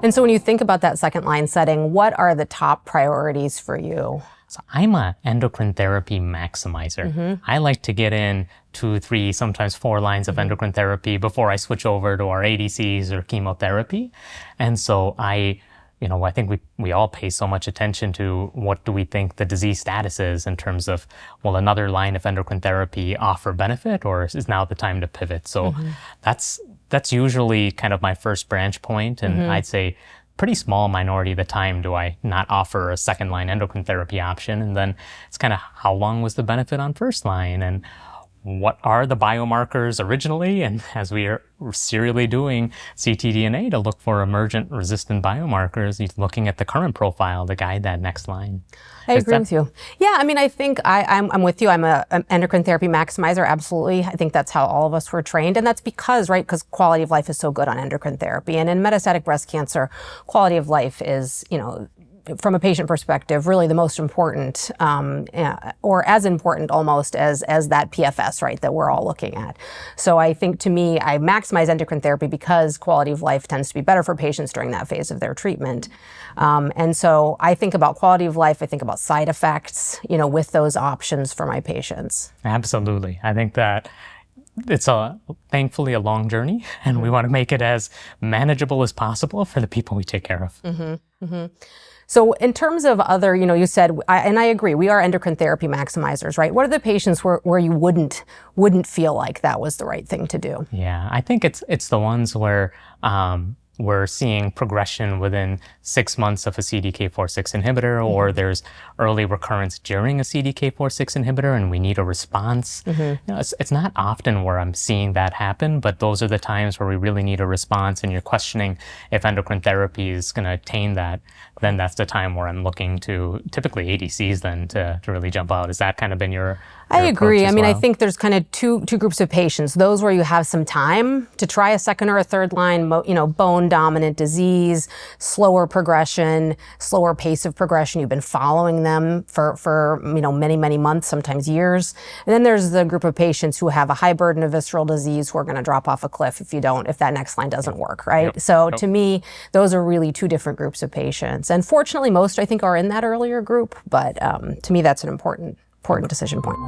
And so when you think about that second line setting, what are the top priorities for you? So I'm an endocrine therapy maximizer. I like to get in 2, 3, sometimes 4 lines of endocrine therapy before I switch over to our ADCs or chemotherapy. And so I think we all pay so much attention to what do we think the disease status is in terms of, will another line of endocrine therapy offer benefit, or is now the time to pivot? So that's usually kind of my first branch point. And I'd say pretty small minority of the time do I not offer a second line endocrine therapy option. And then it's kind of how long was the benefit on first line, and what are the biomarkers originally? And as we are serially doing ctDNA to look for emergent resistant biomarkers, he's looking at the current profile to guide that next line. I agree with you. Yeah, I mean, I think I'm with you. I'm an endocrine therapy maximizer, absolutely. I think that's how all of us were trained. And that's because quality of life is so good on endocrine therapy. And in metastatic breast cancer, quality of life is, from a patient perspective, really the most important, or as important almost as that PFS, right, that we're all looking at. So I think, to me, I maximize endocrine therapy because quality of life tends to be better for patients during that phase of their treatment. And so I think about quality of life, I think about side effects, with those options for my patients. Absolutely. I think that it's thankfully a long journey, and we want to make it as manageable as possible for the people we take care of. So in terms of other, you said, and I agree, we are endocrine therapy maximizers, right? What are the patients where you wouldn't feel like that was the right thing to do? Yeah, I think it's the ones where we're seeing progression within 6 months of a CDK4/6 inhibitor, or there's early recurrence during a CDK4/6 inhibitor and we need a response. It's not often where I'm seeing that happen, but those are the times where we really need a response and you're questioning if endocrine therapy is going to attain that. Then that's the time where I'm looking to typically ADCs then to really jump out. Has that kind of been your I agree. I mean, well? I think there's kind of two groups of patients. Those where you have some time to try a second or a third line, bone dominant disease, slower progression, slower pace of progression. You've been following them for many, many months, sometimes years. And then there's the group of patients who have a high burden of visceral disease who are going to drop off a cliff if that next line doesn't work, right? So to me, those are really two different groups of patients. And fortunately, most, I think, are in that earlier group. But to me, that's an important decision point.